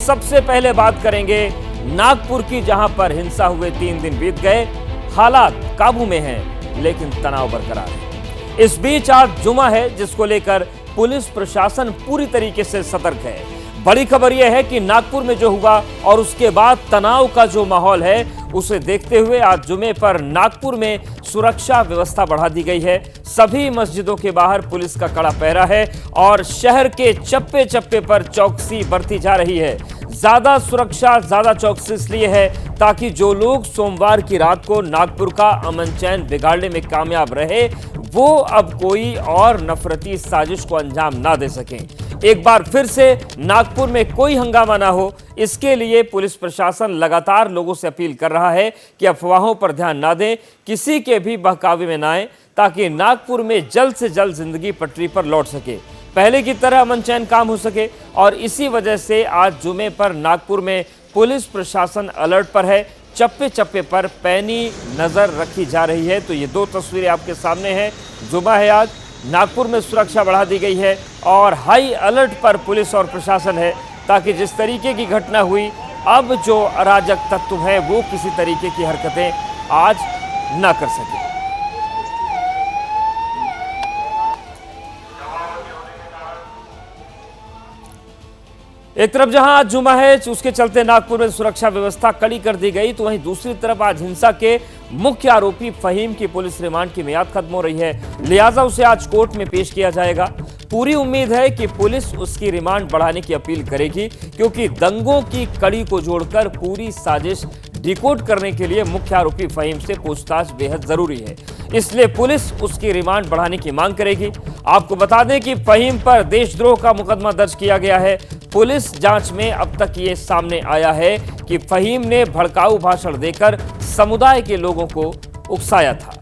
सबसे पहले बात करेंगे नागपुर की, जहां पर हिंसा हुए 3 दिन बीत गए, हालात काबू में हैं लेकिन तनाव बरकरार है। इस बीच आज जुमा है, जिसको लेकर पुलिस प्रशासन पूरी तरीके से सतर्क है। बड़ी खबर यह है कि नागपुर में जो हुआ और उसके बाद तनाव का जो माहौल है, उसे देखते हुए आज जुमे पर नागपुर में सुरक्षा व्यवस्था बढ़ा दी गई है। सभी मस्जिदों के बाहर पुलिस का कड़ा पहरा है और शहर के चप्पे चप्पे पर चौकसी बरती जा रही है। ज्यादा सुरक्षा, ज्यादा चौकसी इसलिए है ताकि जो लोग सोमवार की रात को नागपुर का अमन चैन बिगाड़ने में कामयाब रहे, वो अब कोई और नफरती साजिश को अंजाम ना दे सकें। एक बार फिर से नागपुर में कोई हंगामा ना हो, इसके लिए पुलिस प्रशासन लगातार लोगों से अपील कर रहा है कि अफवाहों पर ध्यान ना दें, किसी के भी बहकावे में ना आए, ताकि नागपुर में जल्द से जल्द जिंदगी पटरी पर लौट सके, पहले की तरह अमन चैन काम हो सके। और इसी वजह से आज जुमे पर नागपुर में पुलिस प्रशासन अलर्ट पर है, चप्पे चप्पे पर पैनी नजर रखी जा रही है। तो ये 2 तस्वीरें आपके सामने हैं। जुमा है आज, नागपुर में सुरक्षा बढ़ा दी गई है और हाई अलर्ट पर पुलिस और प्रशासन है, ताकि जिस तरीके की घटना हुई, अब जो अराजक तत्व है वो किसी तरीके की हरकतें आज न कर सके। एक तरफ जहां आज जुमा है, उसके चलते नागपुर में सुरक्षा व्यवस्था कड़ी कर दी गई, तो वहीं दूसरी तरफ आज हिंसा के मुख्य आरोपी फहीम की पुलिस रिमांड की मियाद खत्म हो रही है, लिहाजा उसे आज कोर्ट में पेश किया जाएगा। पूरी उम्मीद है कि पुलिस उसकी रिमांड बढ़ाने की अपील करेगी, क्योंकि दंगों की कड़ी को जोड़कर पूरी साजिश डिकोड करने के लिए मुख्य आरोपी फहीम से पूछताछ बेहद जरूरी है। इसलिए पुलिस उसकी रिमांड बढ़ाने की मांग करेगी। आपको बता दें कि फहीम पर देशद्रोह का मुकदमा दर्ज किया गया है। पुलिस जांच में अब तक ये सामने आया है कि फहीम ने भड़काऊ भाषण देकर समुदाय के लोगों को उकसाया था।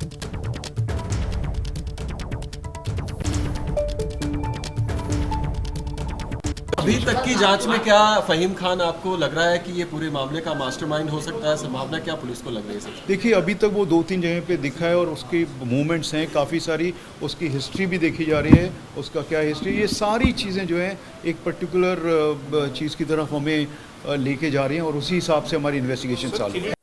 अभी तक की जांच में क्या फहीम खान आपको लग रहा है कि ये पूरे मामले का मास्टरमाइंड हो सकता है? संभावना क्या पुलिस को लग रही है? देखिए, अभी तक वो 2-3 जगह पे दिखा है और उसकी मूवमेंट्स हैं काफ़ी सारी, उसकी हिस्ट्री भी देखी जा रही है, उसका क्या हिस्ट्री, ये सारी चीज़ें जो हैं एक पर्टिकुलर चीज़ की तरफ हमें लेके जा रही हैं और उसी हिसाब से हमारी इन्वेस्टिगेशन चालू है।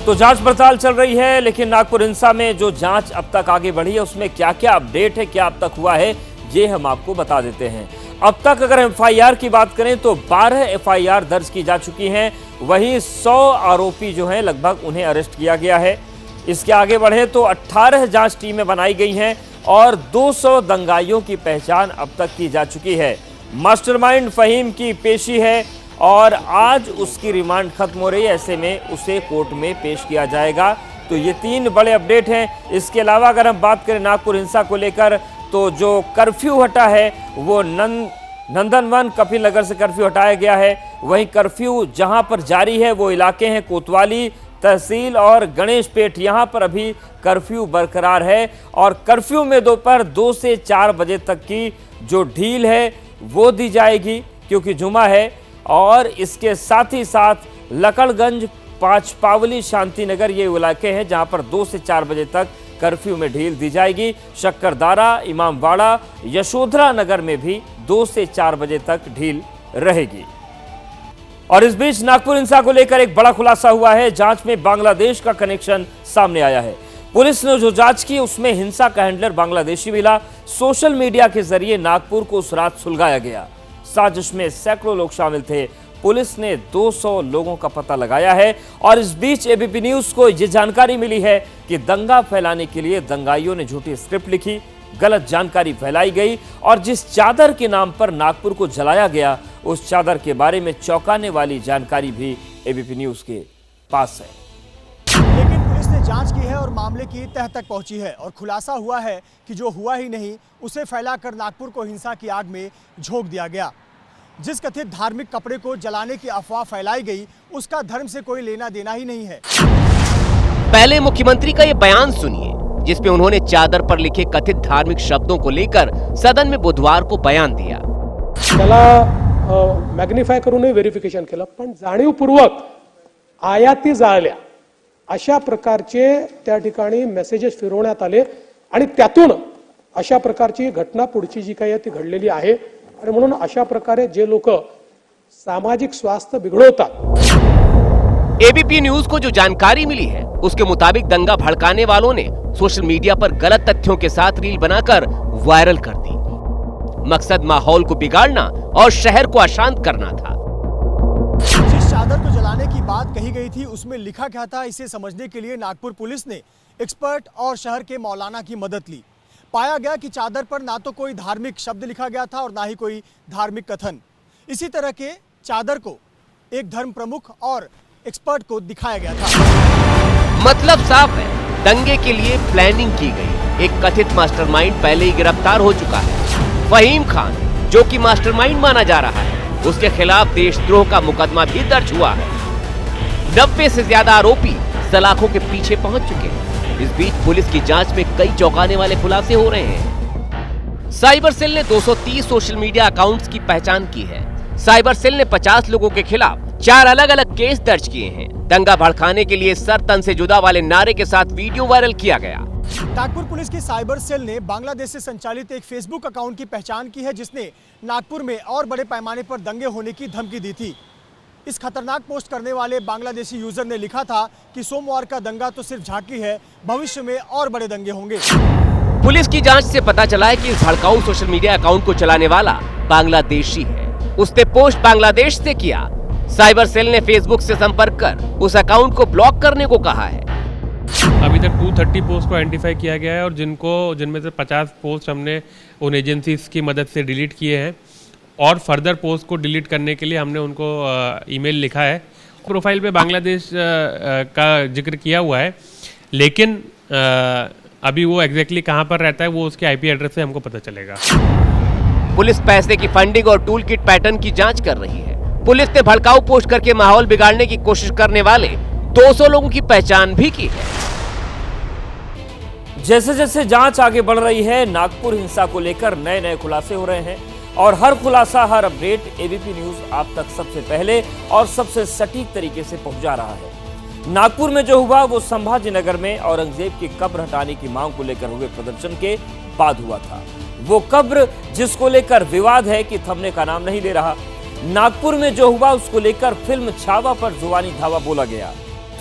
तो जांच पड़ताल चल रही है, लेकिन नागपुर हिंसा में जो जांच अब तक आगे बढ़ी है, उसमें क्या क्या अपडेट है, क्या अब तक हुआ है, ये हम आपको बता देते हैं। अब तक अगर एफआईआर की बात करें तो 12 एफआईआर दर्ज की जा चुकी हैं, वहीं 100 आरोपी जो हैं लगभग उन्हें अरेस्ट किया गया है। इसके आगे बढ़े तो 18 जांच टीमें बनाई गई हैं और 200 दंगाइयों की पहचान अब तक की जा चुकी है। मास्टरमाइंड फहीम की पेशी है और आज उसकी रिमांड खत्म हो रही है, ऐसे में उसे कोर्ट में पेश किया जाएगा। तो ये 3 बड़े अपडेट हैं। इसके अलावा अगर हम बात करें नागपुर हिंसा को लेकर, तो जो कर्फ्यू हटा है वो नंदनवन कपिल नगर से कर्फ्यू हटाया गया है। वहीं कर्फ्यू जहां पर जारी है वो इलाके हैं कोतवाली तहसील और गणेश पेठ, यहां पर अभी कर्फ्यू बरकरार है और कर्फ्यू में दोपहर 2 से 4 बजे तक की जो ढील है वो दी जाएगी, क्योंकि जुमा है। और इसके साथ ही साथ लकड़गंज, पांचपावली, शांतिनगर ये इलाके हैं जहां पर 2 से 4 बजे तक कर्फ्यू में ढील दी जाएगी। शक्करदारा, इमामबाड़ा, यशोधरा नगर में भी 2 से 4 बजे तक ढील रहेगी। और इस बीच नागपुर हिंसा को लेकर एक बड़ा खुलासा हुआ है। जांच में बांग्लादेश का कनेक्शन सामने आया है। पुलिस ने जो जांच की उसमें हिंसा का हैंडलर बांग्लादेशी मिला। सोशल मीडिया के जरिए नागपुर को उस रात सुलगाया गया। साजिश में सैकड़ों लोग शामिल थे। पुलिस ने 200 लोगों का पता लगाया है और इस बीच एबीपी न्यूज को यह जानकारी मिली है कि दंगा फैलाने के लिए दंगाइयों ने झूठी स्क्रिप्ट लिखी, गलत जानकारी फैलाई गई और जिस चादर के नाम पर नागपुर को जलाया गया, उस चादर के बारे में चौंकाने वाली जानकारी भी एबीपी न्यूज के पास है। लेकिन पुलिस ने जांच की है और मामले की तह तक पहुंची है और खुलासा हुआ है कि जो हुआ ही नहीं उसे फैलाकर नागपुर को हिंसा की आग में झोंक दिया गया। जिस कथित धार्मिक कपड़े को जलाने की अफवाह फैलाई गई, उसका धर्म से कोई लेना देना ही नहीं है। पहले मुख्यमंत्री का ये बयान सुनिए, जिसमें उन्होंने चादर पर लिखे कथित धार्मिक शब्दों को लेकर सदन में बुधवार को बयान दिया। त्याला मॅग्निफाय करूनही व्हेरिफिकेशन केलं, पण जाणीवपूर्वक आयाती जाळल्या अशा प्रकारचे त्या ठिकाणी मेसेजेस फिरवण्यात आले आणि त्यातून अशा प्रकारची घटना पुढची जी काही ती घडलेली आहे। आणि म्हणून अशा प्रकारे जे लोक सामाजिक स्वास्थ्य बिघडवतात। एबीपी न्यूज को जो जानकारी मिली है उसके मुताबिक दंगा भड़काने वालों ने सोशल मीडिया पर गलत तथ्यों के साथ रील बनाकर वायरल कर दी। मकसद माहौल को बिगाड़ना और शहर को अशांत करना था। जिस चादर को जलाने की बात कही गई थी उसमें लिखा क्या था, इसे समझने के लिए नागपुर पुलिस ने एक्सपर्ट और शहर के मौलाना की मदद ली। पाया गया कि चादर पर ना तो कोई धार्मिक शब्द लिखा गया था और ना ही कोई धार्मिक कथन। इसी तरह के चादर को एक धर्म प्रमुख और एक्सपर्ट को दिखाया गया था। मतलब साफ है, दंगे के लिए प्लानिंग की गई। एक कथित मास्टरमाइंड पहले ही गिरफ्तार हो चुका है। फहीम खान, जो कि मास्टरमाइंड माना जा रहा है, उसके खिलाफ देशद्रोह का मुकदमा भी दर्ज हुआ है। 90 से ज्यादा आरोपी सलाखों के पीछे पहुंच चुके हैं। इस बीच पुलिस की जांच में कई चौंकाने वाले खुलासे हो रहे हैं। साइबर सेल ने 230 सोशल मीडिया अकाउंट्स की पहचान की है। साइबर सेल ने 50 लोगों के खिलाफ 4 अलग-अलग केस दर्ज किए हैं। दंगा भड़काने के लिए सर तन से जुदा वाले नारे के साथ वीडियो वायरल किया गया। नागपुर पुलिस की साइबर सेल ने बांग्लादेश से संचालित एक फेसबुक अकाउंट की पहचान की है जिसने नागपुर में और बड़े पैमाने पर दंगे होने की धमकी दी थी। इस खतरनाक पोस्ट करने वाले बांग्लादेशी यूजर ने लिखा था कि सोमवार का दंगा तो सिर्फ झांकी है, भविष्य में और बड़े दंगे होंगे। पुलिस की जांच से पता चला है कि इस भड़काऊ सोशल मीडिया अकाउंट को चलाने वाला बांग्लादेशी है। उसने पोस्ट बांग्लादेश से किया। साइबर सेल ने फेसबुक से संपर्क कर उस अकाउंट को ब्लॉक करने को कहा है। अभी तक 230 पोस्ट को आइडेंटिफाई किया गया है और जिनमें से 50 पोस्ट हमने उन एजेंसीज की मदद से डिलीट किए हैं और फर्दर पोस्ट को डिलीट करने के लिए हमने उनको ईमेल लिखा है। प्रोफाइल पे बांग्लादेश का जिक्र किया हुआ है, लेकिन अभी वो एग्जैक्टली कहाँ पर रहता है वो उसके आईपी एड्रेस से हमको पता चलेगा। पुलिस पैसे की फंडिंग और टूल किट पैटर्न की जांच कर रही है। पुलिस ने भड़काऊ पोस्ट करके माहौल बिगाड़ने की कोशिश करने वाले 200 लोगों की पहचान भी की है। जैसे जैसे जांच आगे बढ़ रही है, नागपुर हिंसा को लेकर नए नए खुलासे हो रहे हैं और हर खुलासा, हर अपडेट एबीपी न्यूज आप तक सबसे पहले और सबसे सटीक तरीके से पहुंचा रहा है। नागपुर में जो हुआ वो संभाजी नगर में औरंगजेब की कब्र हटाने की मांग को लेकर हुए प्रदर्शन के बाद हुआ था। वो कब्र जिसको लेकर विवाद है कि थमने का नाम नहीं ले रहा। नागपुर में जो हुआ उसको लेकर फिल्म छावा पर जुबानी धावा बोला गया।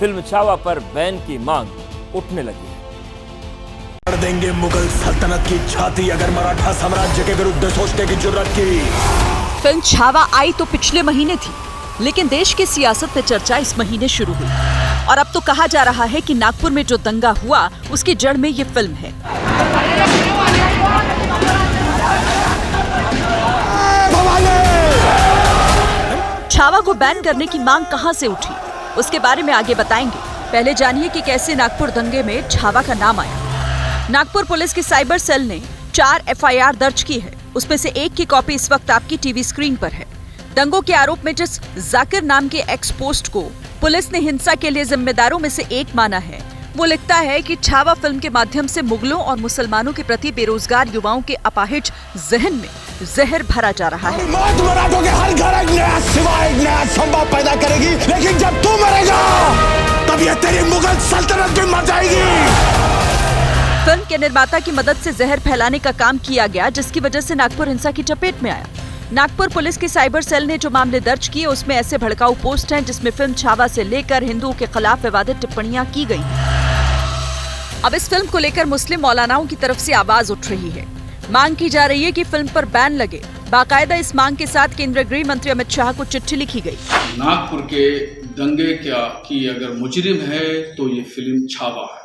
फिल्म छावा पर बैन की मांग उठने लगी। कर देंगे मुगल सल्तनत की छाती अगर मराठा साम्राज्य के विरुद्ध सोचने की जुर्रत की। फिल्म छावा आई तो पिछले महीने थी, लेकिन देश की सियासत में चर्चा इस महीने शुरू हुई और अब तो कहा जा रहा है कि नागपुर में जो दंगा हुआ उसकी जड़ में ये फिल्म है। छावा को बैन करने की मांग कहां से उठी, उसके बारे में आगे बताएंगे। पहले जानिए कि कैसे नागपुर दंगे में छावा का नाम आया। नागपुर पुलिस की साइबर सेल ने 4 एफआईआर दर्ज की है। उसमें से एक की कॉपी इस वक्त आपकी टीवी स्क्रीन पर है। दंगों के आरोप में जिस जाकिर नाम के एक्स पोस्ट को पुलिस ने हिंसा के लिए जिम्मेदारों में से एक माना है, वो लिखता है कि छावा फिल्म के माध्यम से मुगलों और मुसलमानों के प्रति बेरोजगार युवाओं के अपाहिज जहन में जहर भरा जा रहा है। मौत मराठों के हर घर एक नया सिवा, एक नया संभव पैदा करेगी, लेकिन जब तू मरेगा तब ये तेरी मुगल सल्तनत भी मर जाएगी। फिल्म के निर्माता की मदद से जहर फैलाने का काम किया गया, जिसकी वजह से नागपुर हिंसा की चपेट में आया। नागपुर पुलिस की साइबर सेल ने जो मामले दर्ज किए उसमें ऐसे भड़काऊ पोस्ट हैं जिसमें फिल्म छावा से लेकर हिंदुओं के खिलाफ विवादित टिप्पणियां की गई। अब इस फिल्म को लेकर मुस्लिम मौलानाओं की तरफ से आवाज उठ रही है। मांग की जा रही है कि फिल्म पर बैन लगे। बाकायदा इस मांग के साथ केंद्रीय गृह मंत्री अमित शाह को चिट्ठी लिखी गई। नागपुर के दंगे की अगर मुजरिम है तो ये फिल्म छावा है,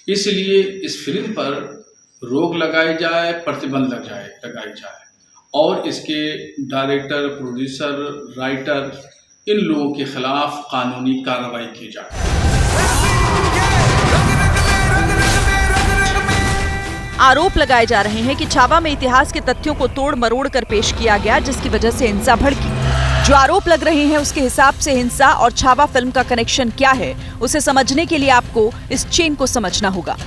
इसलिए इस फिल्म पर रोक लगाई जाए, प्रतिबंध लगाई जाए और इसके डायरेक्टर, प्रोड्यूसर, राइटर, इन लोगों के खिलाफ कानूनी कार्रवाई की जाए। आरोप लगाए जा रहे हैं कि छावा में इतिहास के तथ्यों को तोड़ मरोड़ कर पेश किया गया, जिसकी वजह से हिंसा भड़की। जो आरोप लग रहे हैं उसके हिसाब से हिंसा और छावा फिल्म का कनेक्शन क्या है, उसे समझने के लिए आपको इस चेन को समझना होगा।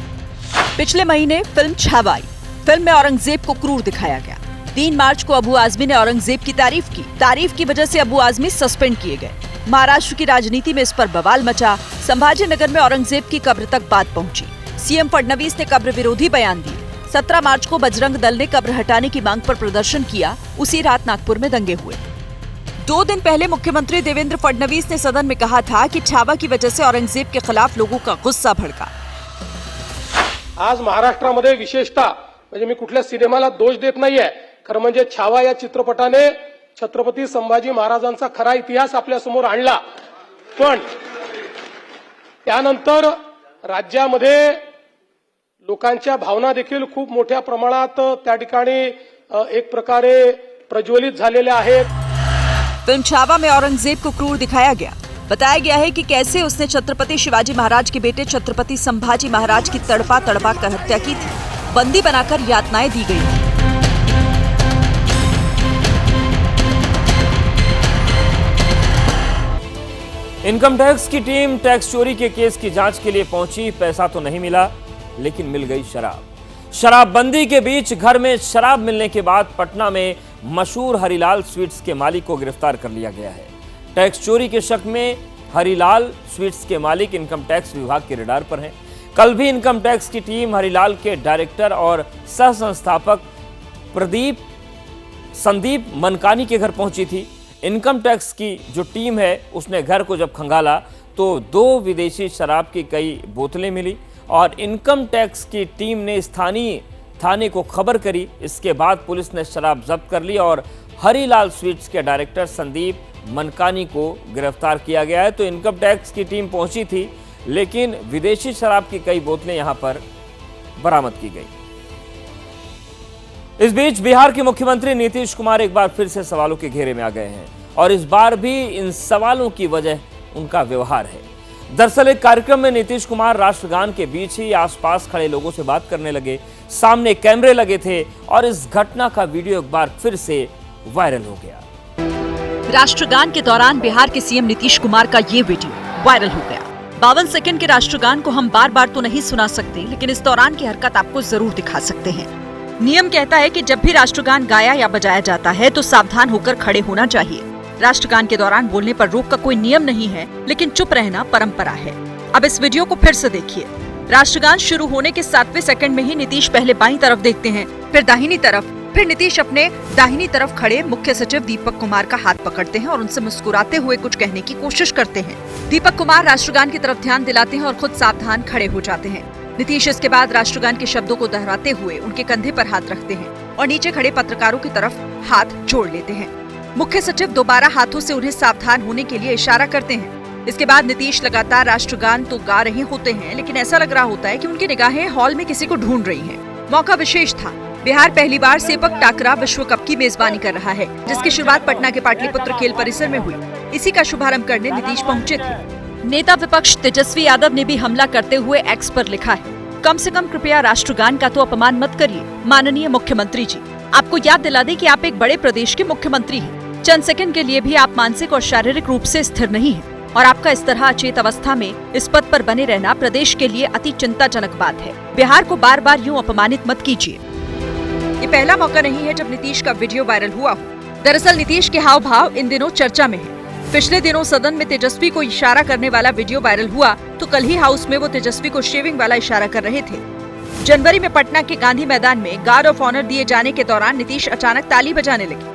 पिछले महीने फिल्म छावा आई। फिल्म में औरंगजेब को क्रूर दिखाया गया। 3 मार्च को अबू आजमी ने औरंगजेब की तारीफ की वजह से अबू आजमी सस्पेंड किए गए। महाराष्ट्र की राजनीति में इस पर बवाल मचा। संभाजी नगर में औरंगजेब की कब्र तक बात पहुंची। सीएम फडणवीस ने कब्र विरोधी बयान दिए। 17 मार्च को बजरंग दल ने कब्र हटाने की मांग पर प्रदर्शन किया। उसी रात नागपुर में दंगे हुए। 2 दिन पहले मुख्यमंत्री देवेंद्र फडणवीस ने सदन में कहा था कि छावा की वजह से औरंगजेब के खिलाफ लोगों का गुस्सा भड़का। आज महाराष्ट्रामध्ये विशेषतः म्हणजे मी कुठल्या सिनेमाला दोष देत नाहीये, खरं म्हणजे छावा या चित्रपटाने छत्रपती संभाजी महाराजांचा खरा इतिहास आपल्या समोर आणला, पण त्यानंतर राज्यामध्ये लोकांच्या भावना देखील खूप मोठ्या प्रमाणात त्या ठिकाणी एक प्रकारे प्रज्वलित झालेल्या आहेत। फिल्म छावा में औरंगजेब को क्रूर दिखाया गया। बताया गया है कि कैसे उसने छत्रपति शिवाजी महाराज के बेटे छत्रपति संभाजी महाराज की तड़पा कर हत्या की थी, बंदी बनाकर यातनाएं दी गई थी। इनकम टैक्स की टीम टैक्स चोरी के केस की जांच के लिए पहुंची। पैसा तो नहीं मिला, लेकिन मिल गई शराब। शराबबंदी के बीच घर में शराब मिलने के बाद पटना में मशहूर हरिलाल स्वीट्स के मालिक को गिरफ्तार कर लिया गया है। टैक्स चोरी के शक में हरिलाल स्वीट्स के मालिक इनकम टैक्स विभाग के रडार पर हैं। कल भी इनकम टैक्स की टीम हरिलाल के डायरेक्टर और सह संस्थापक संदीप मनकानी के घर पहुंची थी। इनकम टैक्स की जो टीम है उसने घर को जब खंगाला तो 2 विदेशी शराब की कई बोतलें मिली और इनकम टैक्स की टीम ने स्थानीय थाने को खबर करी। इसके बाद पुलिस ने शराब जब्त कर ली और हरिलाल स्वीट्स के डायरेक्टर संदीप मनकानी को गिरफ्तार किया गया है। तो इनकम टैक्स की टीम पहुंची थी, लेकिन विदेशी शराब की कई बोतलें यहां पर बरामद की गई। इस बीच बिहार के मुख्यमंत्री नीतीश कुमार एक बार फिर से सवालों के घेरे में आ गए हैं और इस बार भी इन सवालों की वजह उनका व्यवहार है। दरअसल एक कार्यक्रम में नीतीश कुमार राष्ट्रगान के बीच ही आसपास खड़े लोगों से बात करने लगे। सामने कैमरे लगे थे और इस घटना का वीडियो एक बार फिर से वायरल हो गया। राष्ट्रगान के दौरान बिहार के सीएम नीतीश कुमार का ये वीडियो वायरल हो गया। 52 सेकंड के राष्ट्रगान को हम बार बार तो नहीं सुना सकते, लेकिन इस दौरान की हरकत आपको जरूर दिखा सकते हैं। नियम कहता है कि जब भी राष्ट्रगान गाया या बजाया जाता है तो सावधान होकर खड़े होना चाहिए। राष्ट्रगान के दौरान बोलने पर रोक का कोई नियम नहीं है, लेकिन चुप रहना परंपरा है। अब इस वीडियो को फिर से देखिए। राष्ट्रगान शुरू होने के 7वें सेकंड में ही नीतीश पहले बाईं तरफ देखते हैं, फिर दाहिनी तरफ, फिर नीतीश अपने दाहिनी तरफ खड़े मुख्य सचिव दीपक कुमार का हाथ पकड़ते हैं और उनसे मुस्कुराते हुए कुछ कहने की कोशिश करते हैं। दीपक कुमार राष्ट्रगान की तरफ ध्यान दिलाते हैं और खुद सावधान खड़े हो जाते हैं। नीतीश इसके बाद राष्ट्रगान के शब्दों को दोहराते हुए उनके कंधे पर हाथ रखते हैं और नीचे खड़े पत्रकारों की तरफ हाथ जोड़ लेते हैं। मुख्य सचिव दोबारा हाथों से उन्हें सावधान होने के लिए इशारा करते हैं। इसके बाद नीतीश लगातार राष्ट्रगान तो गा रहे होते हैं, लेकिन ऐसा लग रहा होता है कि उनकी निगाहें हॉल में किसी को ढूंढ रही हैं। मौका विशेष था। बिहार पहली बार सेपक टाकरा विश्व कप की मेजबानी कर रहा है, जिसकी शुरुआत पटना के पाटलिपुत्र खेल परिसर में हुई। इसी का शुभारंभ करने नीतीश पहुंचे थे। नेता विपक्ष तेजस्वी यादव ने भी हमला करते हुए एक्स पर लिखा है, कम से कम कृपया राष्ट्रगान का तो अपमान मत करिए माननीय मुख्यमंत्री जी। आपको याद दिला दें कि आप एक बड़े प्रदेश के मुख्यमंत्री हैं। चंद सेकंड के लिए भी आप मानसिक और शारीरिक रूप से स्थिर नहीं हैं और आपका इस तरह अचेत अवस्था में इस पद पर बने रहना प्रदेश के लिए अति चिंताजनक बात है। बिहार को बार बार यूं अपमानित मत कीजिए। ये पहला मौका नहीं है जब नीतीश का वीडियो वायरल हुआ हो। दरअसल नीतीश के हाव भाव इन दिनों चर्चा में है। पिछले दिनों सदन में तेजस्वी को इशारा करने वाला वीडियो वायरल हुआ तो कल ही हाउस में वो तेजस्वी को शेविंग वाला इशारा कर रहे थे। जनवरी में पटना के गांधी मैदान में गार्ड ऑफ ऑनर दिए जाने के दौरान नीतीश अचानक ताली बजाने लगे।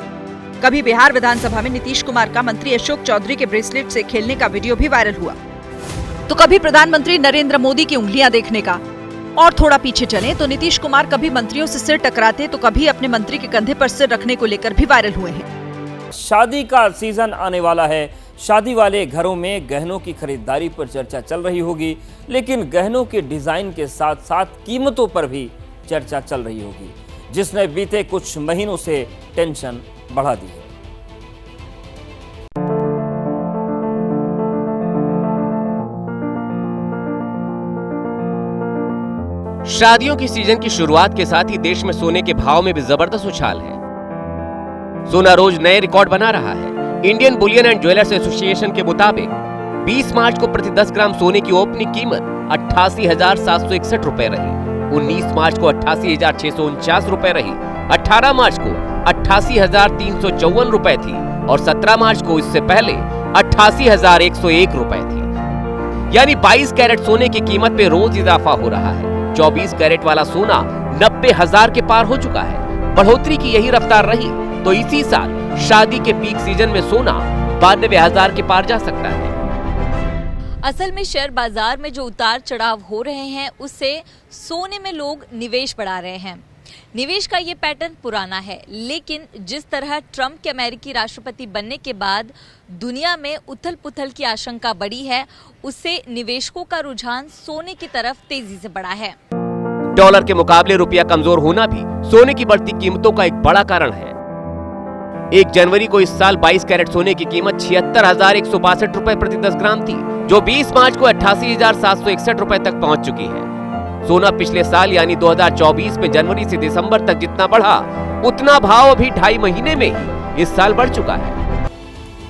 कभी बिहार विधानसभा में नीतीश कुमार का मंत्री अशोक चौधरी के ब्रेसलेट से खेलने का वीडियो भी वायरल हुआ, तो कभी प्रधानमंत्री नरेंद्र मोदी की उंगलियां देखने का। और थोड़ा पीछे चलें तो नीतीश कुमार कभी मंत्रियों से सिर टकराते तो कभी अपने मंत्री के कंधे पर सिर रखने को लेकर भी वायरल हुए हैं। शादी का सीजन आने वाला है। शादी वाले घरों में गहनों की खरीदारी पर चर्चा चल रही होगी, लेकिन गहनों के डिजाइन के साथ साथ कीमतों पर भी चर्चा चल रही होगी, जिसने बीते कुछ महीनों से टेंशन बढ़ा दी है। शादियों की सीजन की शुरुआत के साथ ही देश में सोने के भाव में भी जबरदस्त उछाल है। सोना रोज नए रिकॉर्ड बना रहा है। Indian Boolean and jewellers association के मुताबिक 20 मार्च को प्रति 10 ग्राम सोने की ओपनिंग कीमत 88,761 रुपए रही। 19 मार्च को 88,649 रुपए रही। 18 मार्च को 88,354 रुपए थी और 17 मार्च को इससे पहले 88,101 रुपए थी। यानी 22 कैरेट सोने की कीमत पे रोज इजाफा हो रहा है। 24 कैरेट वाला सोना 90,000 के पार हो चुका है। बढ़ोतरी की यही रफ्तार रही तो इसी साल शादी के पीक सीजन में सोना 92,000 के पार जा सकता है। असल में शेयर बाजार में जो उतार चढ़ाव हो रहे हैं उससे सोने में लोग निवेश बढ़ा रहे हैं। निवेश का ये पैटर्न पुराना है, लेकिन जिस तरह ट्रंप के अमेरिकी राष्ट्रपति बनने के बाद दुनिया में उथल पुथल की आशंका बढ़ी है, उससे निवेशकों का रुझान सोने की तरफ तेजी से बढ़ा है। डॉलर के मुकाबले रुपया कमजोर होना भी सोने की बढ़ती कीमतों का एक बड़ा कारण है। 1 जनवरी को इस साल 22 कैरेट सोने की कीमत 76,162 रुपए प्रति 10 ग्राम थी, जो 20 मार्च को 88,761 रुपए तक पहुंच चुकी है। सोना पिछले साल यानी 2024 में जनवरी से दिसंबर तक जितना बढ़ा, उतना भाव अभी 2.5 महीने में ही इस साल बढ़ चुका है।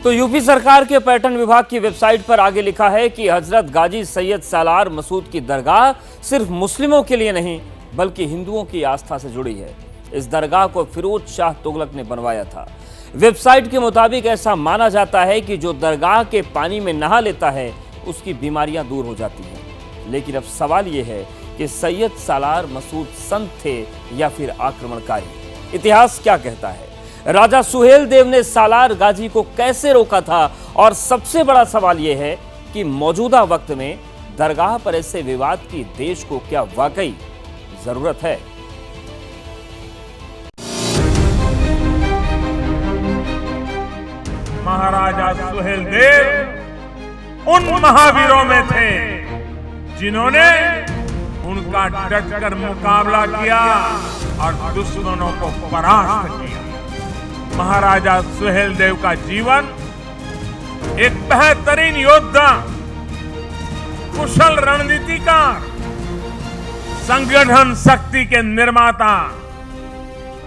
तो यूपी सरकार के पर्यटन विभाग की वेबसाइट पर आगे लिखा है कि हजरत गाजी सैयद सालार मसूद की दरगाह सिर्फ मुस्लिमों के लिए नहीं बल्कि हिंदुओं की आस्था से जुड़ी है। इस दरगाह को फिरोज शाह तुगलक ने बनवाया था। वेबसाइट के मुताबिक ऐसा माना जाता है कि जो दरगाह के पानी में नहा लेता है उसकी बीमारियां दूर हो जाती हैं। लेकिन अब सवाल यह है कि सैयद सालार मसूद संत थे या फिर आक्रमणकारी? इतिहास क्या कहता है? राजा सुहेल देव ने सालार गाजी को कैसे रोका था? और सबसे बड़ा सवाल यह है कि मौजूदा वक्त में दरगाह पर ऐसे विवाद की देश को क्या वाकई जरूरत है? महाराजा सुहेल देव उन महावीरों में थे जिन्होंने उनका डटकर मुकाबला किया और दुश्मनों को परास्त किया। महाराजा सुहेल देव का जीवन एक बेहतरीन योद्धा, कुशल रणनीतिकार, संगठन शक्ति के निर्माता,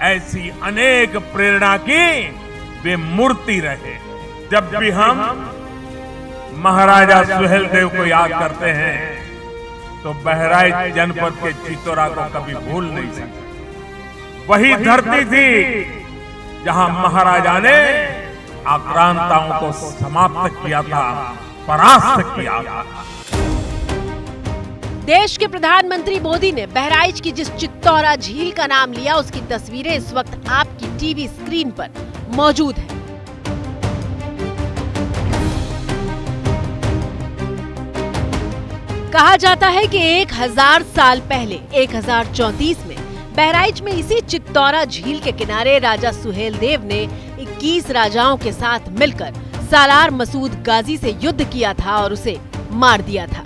ऐसी अनेक प्रेरणा की वे मूर्ति रहे। जब भी हम महाराजा सुहेल देव को याद करते हैं तो बहराइच जनपद के चितौरा को कभी भूल नहीं सकते। वही धरती थी जहां महाराजा ने आक्रांताओं को समाप्त किया था, परास्त किया था। देश के प्रधानमंत्री मोदी ने बहराइच की जिस चित्तौरा झील का नाम लिया, उसकी तस्वीरें इस वक्त आपकी टीवी स्क्रीन पर मौजूद है। कहा जाता है कि 1000 साल पहले 1034 में बहराइच में इसी चित्तौरा झील के किनारे राजा सुहेल देव ने 21 राजाओं के साथ मिलकर सालार मसूद गाजी से युद्ध किया था और उसे मार दिया था।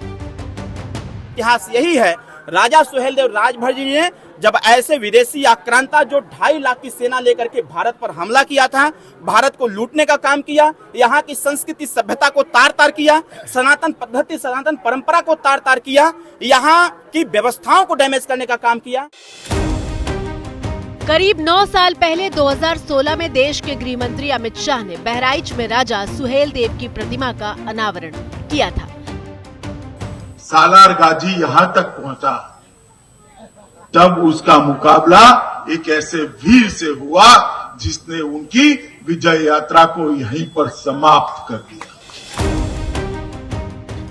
इतिहास यही है, राजा सुहेल देव राजभर जी ने जब ऐसे विदेशी आक्रांता जो 2.5 लाख की सेना लेकर के भारत पर हमला किया था, भारत को लूटने का काम किया, यहाँ की संस्कृति सभ्यता को तार तार किया, सनातन पद्धति सनातन परंपरा को तार तार किया, यहाँ की व्यवस्थाओं को डैमेज करने का काम किया। करीब 9 साल पहले 2016 में देश के गृह मंत्री अमित शाह ने बहराइच में राजा सुहेल देव की प्रतिमा का अनावरण किया था। सालार गाजी यहाँ तक पहुँचा तब उसका मुकाबला एक ऐसे वीर से हुआ जिसने उनकी विजय यात्रा को यहीं पर समाप्त कर दिया।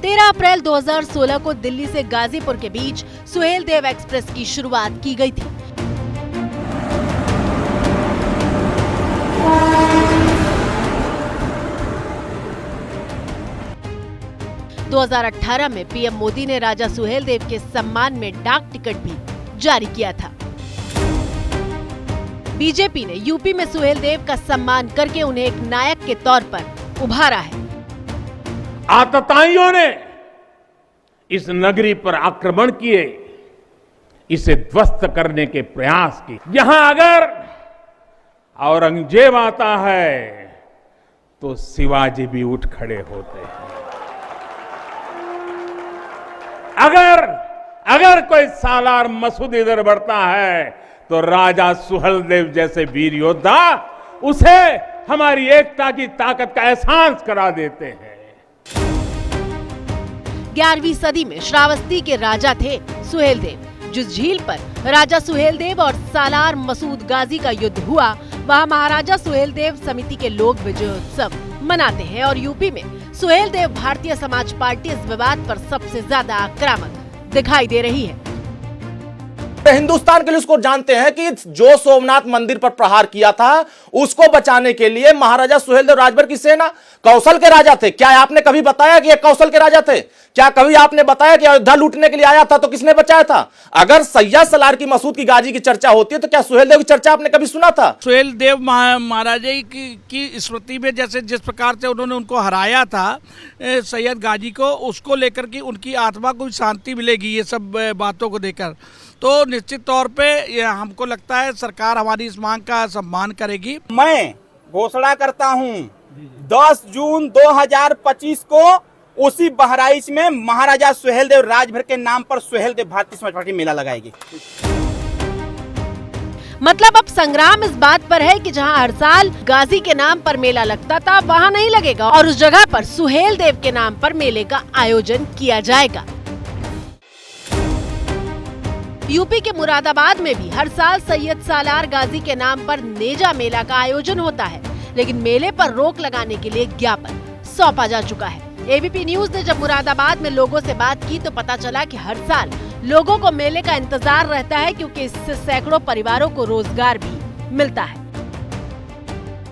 13 अप्रैल 2016 को दिल्ली से गाजीपुर के बीच सुहेल देव एक्सप्रेस की शुरुआत की गई थी। – 2018 में पीएम मोदी ने राजा सुहेल देव के सम्मान में डाक टिकट भी जारी किया था। बीजेपी ने यूपी में सुहेल देव का सम्मान करके उन्हें एक नायक के तौर पर उभारा है। आतताइयों ने इस नगरी पर आक्रमण किए, इसे ध्वस्त करने के प्रयास किए। यहां अगर औरंगजेब आता है तो शिवाजी भी उठ खड़े होते हैं। अगर कोई सालार मसूद इधर बढ़ता है तो राजा सुहेल देव जैसे वीर योद्धा उसे हमारी एकता की ताकत का एहसास करा देते हैं। 11वीं सदी में श्रावस्ती के राजा थे सुहेल देव। जिस झील पर राजा सुहेल देव और सालार मसूद गाजी का युद्ध हुआ, वहां महाराजा सुहेल देव समिति के लोग विजयोत्सव मनाते हैं और यूपी में सुहेल देव भारतीय समाज पार्टी इस विवाद पर सबसे ज्यादा आक्रामक दिखाई दे रही है। पूरे हिंदुस्तान के लिए उसको जानते हैं कि जो सोमनाथ मंदिर पर प्रहार किया था उसको बचाने के लिए महाराजा सुहेलदेव राजभर की सेना कौशल के राजा थे। क्या आपने कभी बताया कि ये कौशल के राजा थे? क्या कभी आपने बताया कि अयोध्या लूटने के लिए आया था तो किसने बचाया था? अगर सैयद सलार की, मसूद की, गाजी की चर्चा होती है तो क्या सुहेलदेव की चर्चा आपने कभी सुना था? सुहेलदेव महाराजा की स्मृति में जैसे जिस प्रकार से उन्होंने उनको हराया था सैयद गाजी को, उसको लेकर के उनकी आत्मा को शांति मिलेगी ये सब बातों को देखकर। तो निश्चित तौर पे हमको लगता है सरकार हमारी इस मांग का सम्मान करेगी। मैं घोषणा करता हूं 10 जून 2025 को उसी बहराइच में महाराजा सुहेलदेव राजभर के नाम पर सुहेलदेव भारतीय समाज पार्टी मेला लगाएगी। मतलब अब संग्राम इस बात पर है कि जहां हर साल गाजी के नाम पर मेला लगता था वहां नहीं लगेगा और उस जगह पर सुहेलदेव के नाम पर मेले का आयोजन किया जाएगा। यूपी के मुरादाबाद में भी हर साल सैयद सालार गाजी के नाम पर नेजा मेला का आयोजन होता है, लेकिन मेले पर रोक लगाने के लिए ज्ञापन सौंपा जा चुका है। एबीपी न्यूज ने जब मुरादाबाद में लोगों से बात की तो पता चला कि हर साल लोगों को मेले का इंतजार रहता है क्योंकि इससे सैकड़ों परिवारों को रोजगार भी मिलता है।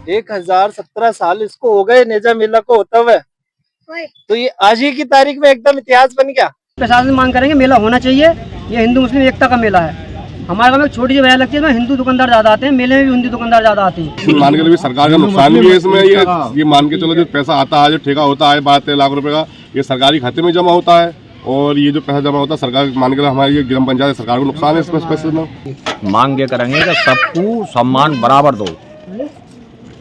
1017 साल इसको हो गए नेजा मेला को होता हुआ, तो ये आज ही की तारीख में एकदम इतिहास बन गया। प्रशासन मांग करेंगे मेला होना चाहिए, ये हिंदू मुस्लिम एकता का मेला है। हमारे गाँव में छोटी सी मेला लगती है, हिंदू दुकानदार ज्यादा आते हैं, मेले में भी हिंदू दुकानदार ज्यादा आते हैं। मान के भी सरकार का नुकसान भी है इसमें, ये मान के चलो जो पैसा आता है, जो ठेका होता है 12-13 लाख रुपए का, ये सरकारी खाते में जमा होता है और ये जो पैसा जमा होता है सरकार मान के हमारी ग्राम पंचायत सरकार को नुकसान है इसमें पैसे में। मांग ये करेंगे कि सबको सम्मान बराबर दो,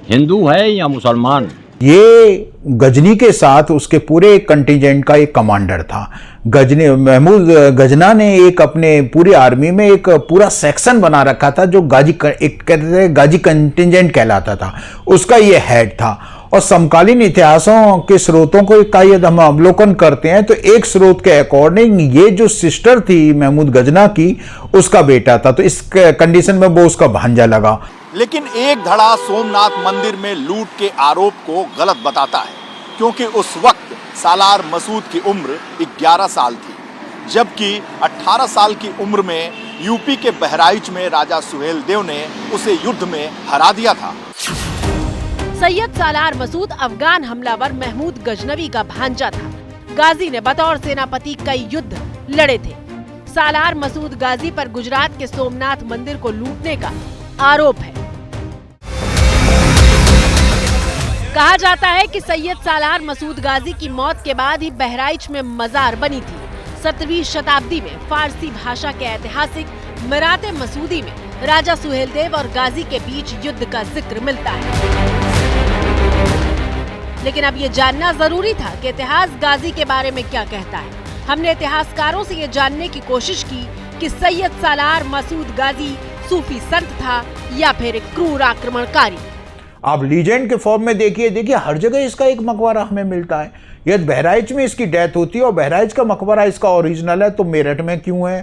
हिंदू है या मुसलमान। ये गजनी के साथ उसके पूरे कंटिजेंट का एक कमांडर था। गजनी महमूद गजना ने एक अपने पूरी आर्मी में एक पूरा सेक्शन बना रखा था जो गाजी कंटिजेंट कहलाता था, उसका ये हेड था। और समकालीन इतिहासों के स्रोतों को का यदि हम अवलोकन करते हैं तो एक स्रोत के अकॉर्डिंग ये जो सिस्टर थी महमूद गजना की, उसका बेटा था, तो इस कंडीशन में वो उसका भांजा लगा। लेकिन एक धड़ा सोमनाथ मंदिर में लूट के आरोप को गलत बताता है, क्योंकि उस वक्त सालार मसूद की उम्र 11 साल थी, जबकि 18 साल की उम्र में यूपी के बहराइच में राजा सुहेलदेव ने उसे युद्ध में हरा दिया था। सैयद सालार मसूद अफगान हमलावर महमूद गजनवी का भांजा था। गाजी ने बतौर सेनापति कई युद्ध लड़े थे। सालार मसूद गाजी पर गुजरात के सोमनाथ मंदिर को लूटने का आरोप है। कहा जाता है कि सैयद सालार मसूद गाजी की मौत के बाद ही बहराइच में मजार बनी थी। 17वीं शताब्दी में फारसी भाषा के ऐतिहासिक मराते मसूदी में राजा सुहेलदेव और गाजी के बीच युद्ध का जिक्र मिलता है। लेकिन अब ये जानना जरूरी था कि इतिहास गाजी के बारे में क्या कहता है। हमने इतिहासकारों से ये जानने की कोशिश की कि सैयद सालार मसूद गाजी सूफी संत था या फिर एक क्रूर आक्रमणकारी। आप लीजेंड के फॉर्म में देखिए हर जगह इसका एक मकबरा हमें मिलता है। यदि बहराइच में इसकी डेथ होती है और बहराइच का मकबरा इसका ओरिजिनल है तो मेरठ में क्यों है?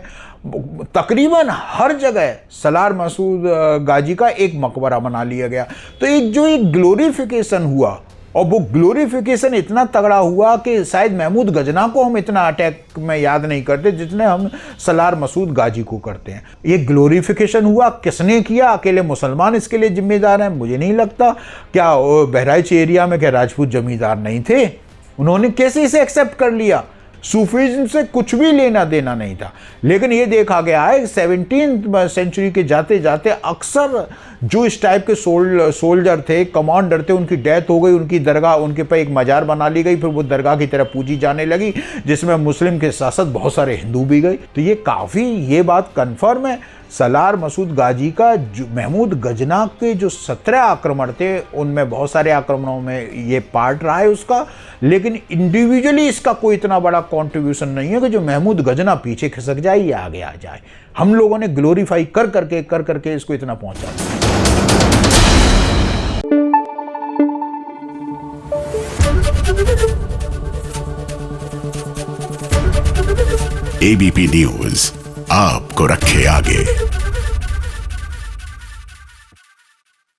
तकरीबन हर जगह सलार मसूद गाजी का एक मकबरा बना लिया गया। तो एक ग्लोरिफिकेशन हुआ, और वो ग्लोरिफिकेशन इतना तगड़ा हुआ कि शायद महमूद गजना को हम इतना अटैक में याद नहीं करते जितने हम सलार मसूद गाजी को करते हैं। ये ग्लोरिफिकेशन हुआ, किसने किया? अकेले मुसलमान इसके लिए जिम्मेदार हैं? मुझे नहीं लगता। क्या बहराइच एरिया में क्या राजपूत जमींदार नहीं थे? उन्होंने कैसे इसे एक्सेप्ट कर लिया? सूफीज्म से कुछ भी लेना देना नहीं था। लेकिन ये देखा गया है 17वीं सेंचुरी के जाते जाते अक्सर जो इस टाइप के सोल्जर थे, कमांडर थे, उनकी डेथ हो गई, उनकी दरगाह, उनके पे एक मजार बना ली गई, फिर वो दरगाह की तरह पूजी जाने लगी, जिसमें मुस्लिम के साथ साथ बहुत सारे हिंदू भी गए। तो ये काफ़ी ये बात कन्फर्म है। सलार मसूद गाजी का महमूद गजना के जो 17 आक्रमण थे उनमें बहुत सारे आक्रमणों में ये पार्ट रहा है उसका, लेकिन इंडिविजुअली इसका कोई इतना बड़ा कंट्रीब्यूशन नहीं है कि जो महमूद गजना पीछे खिसक जाए या आगे आ जाए। हम लोगों ने ग्लोरीफाई कर करके इसको इतना पहुंचा। एबीपी न्यूज आपको रखे आगे।